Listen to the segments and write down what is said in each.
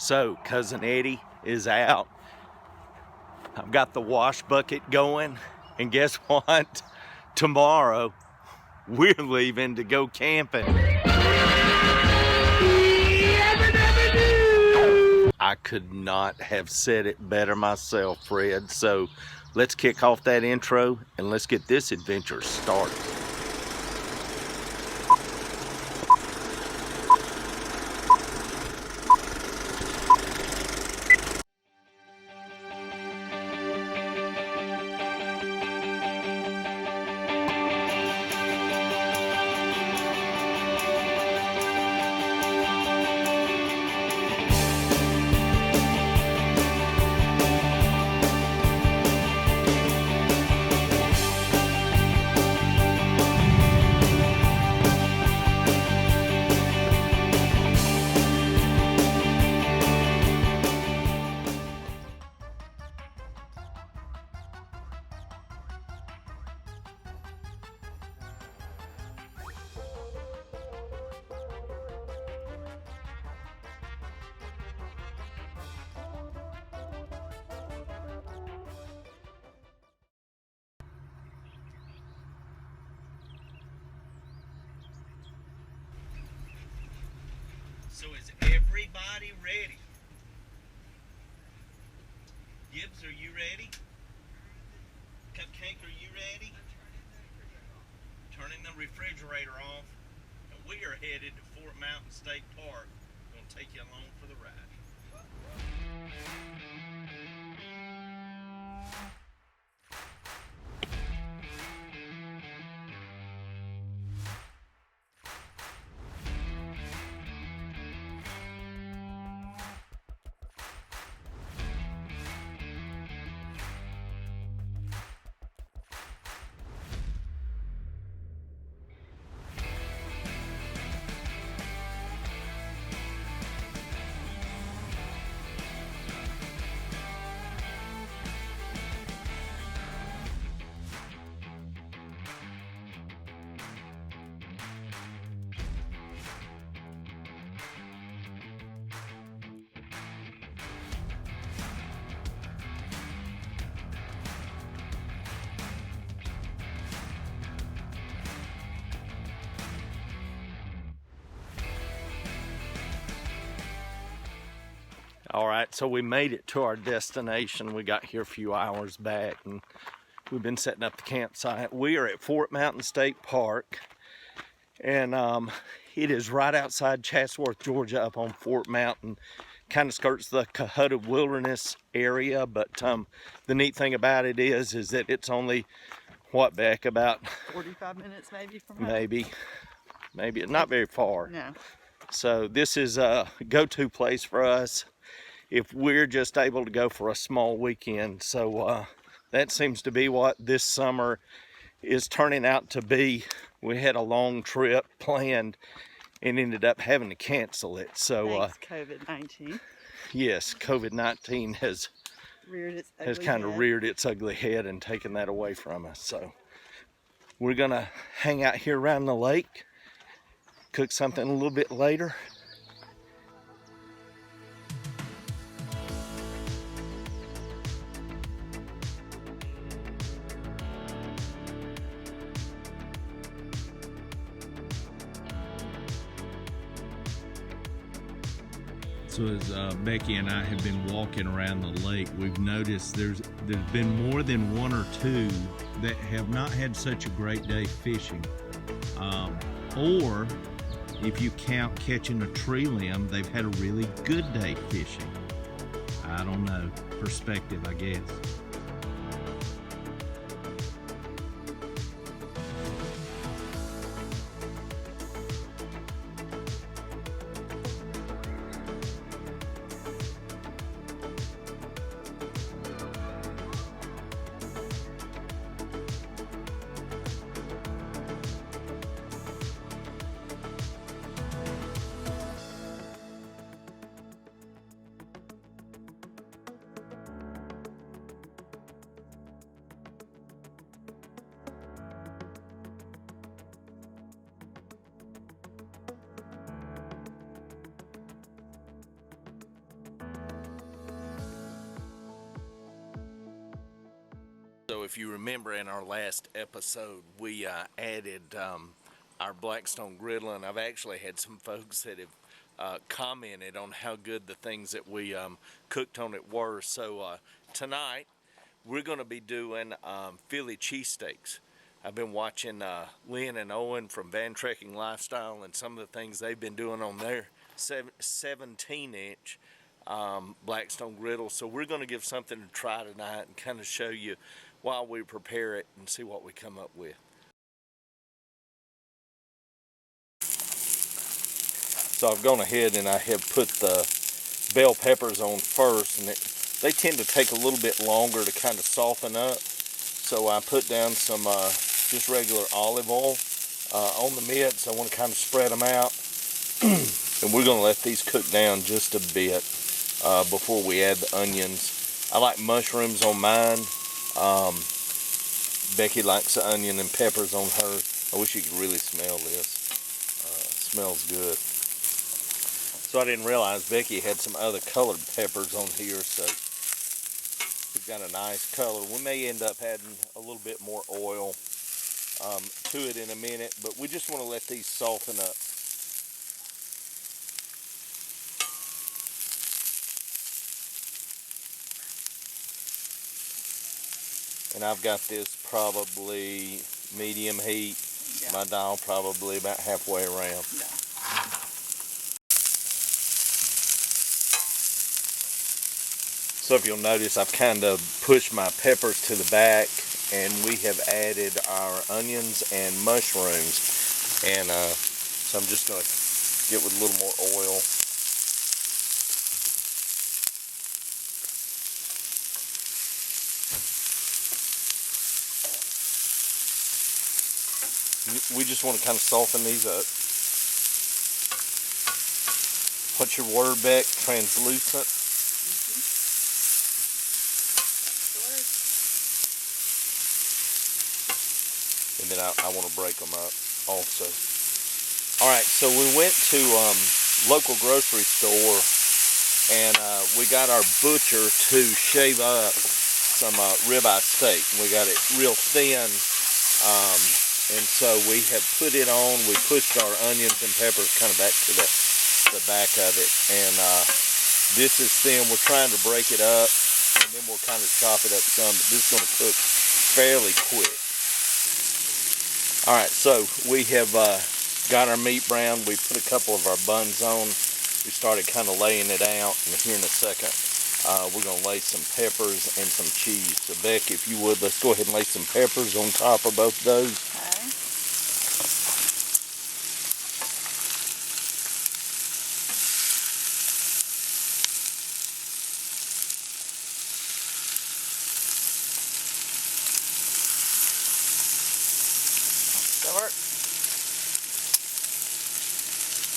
So Cousin Eddie is out. I've got the wash bucket going, and guess what? Tomorrow we're leaving to go camping. I could not have said it better myself, Fred. So let's kick off that intro and let's get this adventure started. So is everybody ready? Gibbs, are you ready? Cupcake, are you ready? Turning the refrigerator off. And we are headed to Fort Mountain State Park. We're going to take you along for the ride. All right, so we made it to our destination. We got here a few hours back and we've been setting up the campsite. We are at Fort Mountain State Park, and it is right outside Chatsworth, Georgia, up on Fort Mountain. Kind of skirts the Cohutta Wilderness area, but the neat thing about it is that it's only, what, Beck, about 45 minutes maybe from home? Maybe not very far. No. So this is a go-to place for us if we're just able to go for a small weekend. So that seems to be what this summer is turning out to be. We had a long trip planned and ended up having to cancel it. So thanks, COVID-19. Yes, COVID-19 has kind of reared its ugly head and taken that away from us. So we're gonna hang out here around the lake, cook something a little bit later. So as Becky and I have been walking around the lake, we've noticed there's been more than one or two that have not had such a great day fishing. Or if you count catching a tree limb, they've had a really good day fishing. I don't know, perspective, I guess. So if you remember in our last episode, we added our Blackstone griddle, and I've actually had some folks that have commented on how good the things that we cooked on it were. So tonight we're going to be doing Philly cheesesteaks. I've been watching Lynn and Owen from Van Trekking Lifestyle and some of the things they've been doing on their 17-inch Blackstone griddle. So we're going to give something to try tonight and kind of show you while we prepare it and see what we come up with. So I've gone ahead and I have put the bell peppers on first, and they tend to take a little bit longer to kind of soften up. So I put down some just regular olive oil on the mitts. I want to kind of spread them out. And we're going to let these cook down just a bit before we add the onions. I like mushrooms on mine. Becky likes the onion and peppers on her. I wish you could really smell this. Smells good. So I didn't realize Becky had some other colored peppers on here, so we've got a nice color. We may end up adding a little bit more oil to it in a minute, but we just want to let these soften up. And I've got this probably medium heat. Yeah. My dial probably about halfway around. Yeah. So if you'll notice, I've kind of pushed my peppers to the back, and we have added our onions and mushrooms. And so I'm just going to get with a little more oil. We just want to kind of soften these up. What's your word, Beck? Translucent? And then I want to break them up also. Alright, so we went to local grocery store, and we got our butcher to shave up some ribeye steak. We got it real thin, and so we have put it on. We pushed our onions and peppers kind of back to the back of it, and this is thin. We're trying to break it up, and then we'll kind of chop it up some, but this is going to cook fairly quick. Alright, so we have got our meat brown. We put a couple of our buns on. We started kind of laying it out, and here in a second we're going to lay some peppers and some cheese. So Beck, if you would, let's go ahead and lay some peppers on top of both of those. Okay.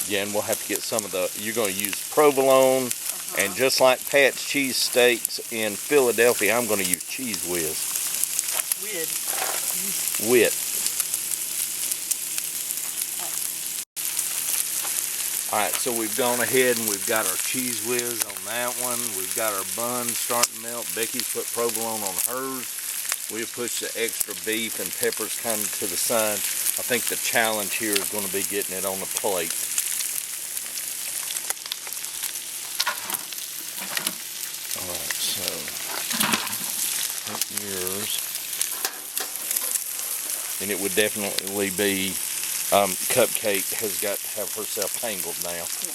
Yeah, and we'll have to get some of the, you're going to use provolone, and just like Pat's cheesesteaks in Philadelphia, I'm going to use Cheese Whiz. Wit. Alright, so we've gone ahead and we've got our Cheese Whiz on that one. We've got our buns starting to melt. Becky's put provolone on hers. We've pushed the extra beef and peppers kind of to the side. I think the challenge here is going to be getting it on the plate. Alright, so take yours. And it would definitely be, Cupcake has got to have herself tangled now. Yeah.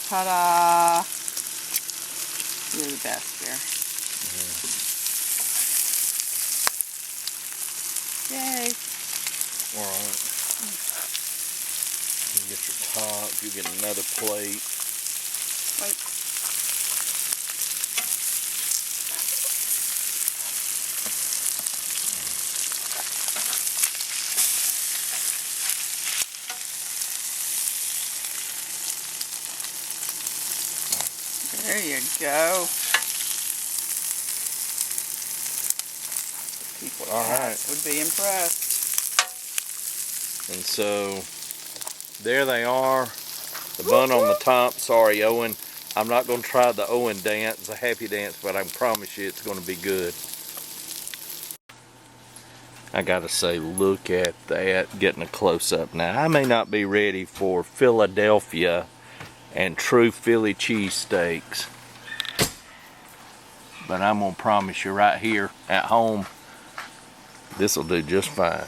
Ta-da! You're the best here. Yeah. Yay! Alright. You get your top, you get another plate. Wait. There you go. People would be impressed. And so There they are. The bun on the top. Sorry, Owen. I'm not going to try the Owen dance, the happy dance, but I can promise you it's going to be good. I gotta say, look at that, getting a close-up now. I may not be ready for Philadelphia and true Philly cheesesteaks, but I'm gonna promise you right here at home, this will do just fine.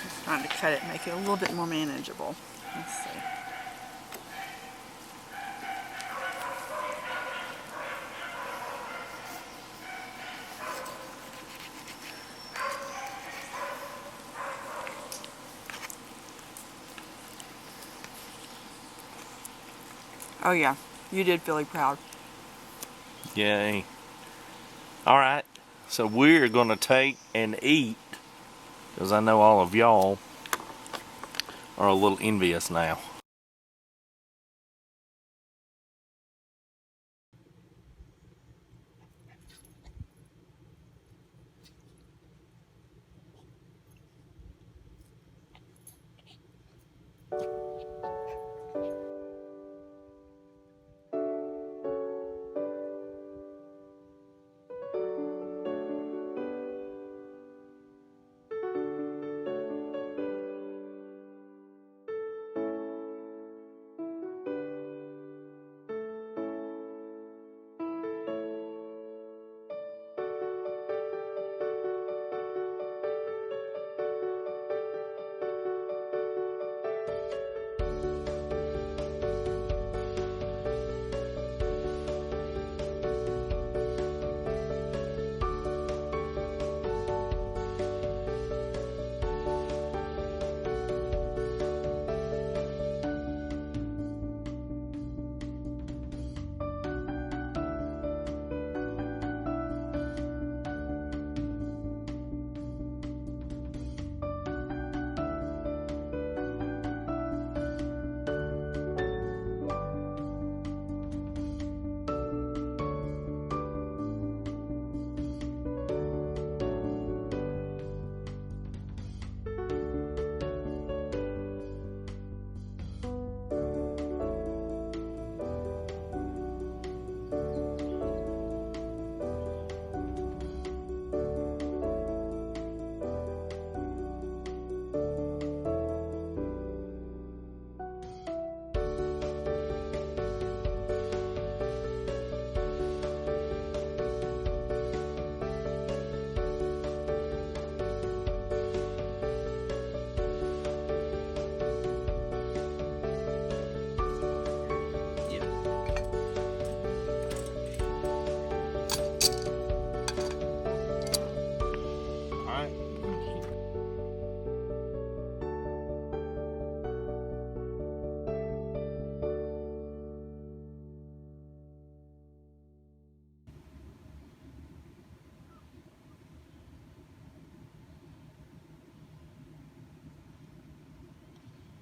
Just trying to cut it and make it a little bit more manageable. Let's see. Oh yeah, you did Philly proud. Yay. Alright, so we're gonna take and eat, because I know all of y'all are a little envious now.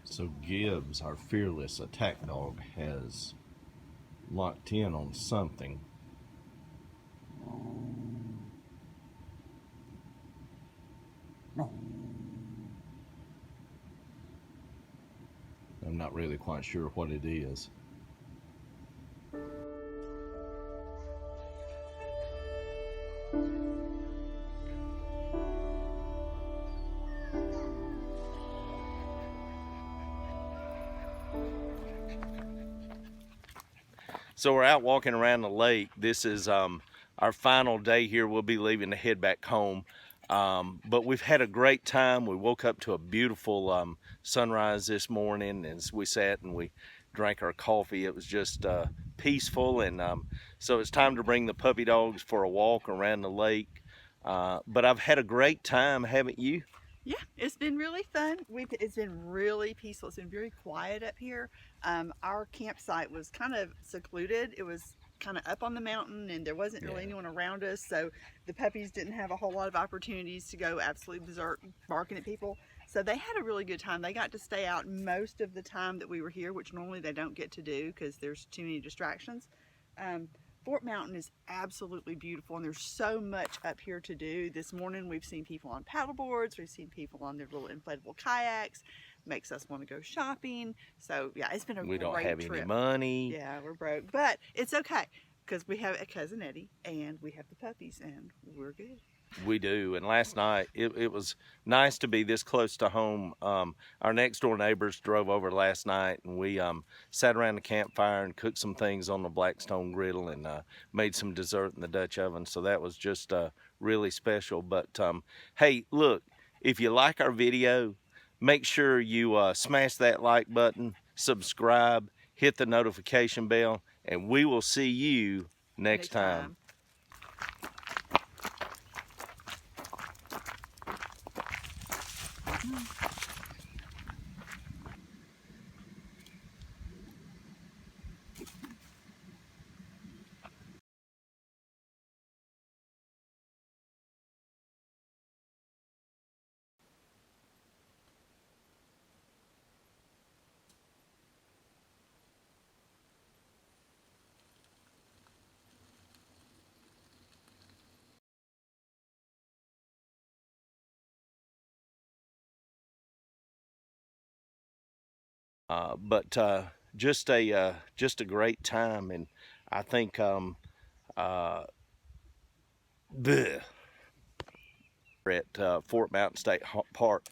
So Gibbs, our fearless attack dog, has locked in on something. I'm not really quite sure what it is. So we're out walking around the lake. This is our final day here. We'll be leaving to head back home. But we've had a great time. We woke up to a beautiful sunrise this morning. As we sat and we drank our coffee, it was just peaceful. And so it's time to bring the puppy dogs for a walk around the lake. But I've had a great time, haven't you? Yeah, it's been really fun. It's been really peaceful. It's been very quiet up here. Our campsite was kind of secluded. It was kind of up on the mountain and there wasn't really anyone around us, so the puppies didn't have a whole lot of opportunities to go absolutely berserk barking at people. So they had a really good time. They got to stay out most of the time that we were here, which normally they don't get to do because there's too many distractions. Fort Mountain is absolutely beautiful, and there's so much up here to do. This morning we've seen people on paddle boards, we've seen people on their little inflatable kayaks. Makes us want to go shopping. So yeah, it's been a great trip. We don't have any money. Yeah, we're broke, but it's okay because we have a cousin Eddie and we have the puppies, and we're good. We do. And last night it was nice to be this close to home. Our next door neighbors drove over last night, and we sat around the campfire and cooked some things on the Blackstone griddle, and made some dessert in the Dutch oven. So that was just really special. But hey, look, if you like our video, make sure you smash that like button, subscribe, hit the notification bell, and we will see you next time. But just a great time, and I think we're at Fort Mountain State Park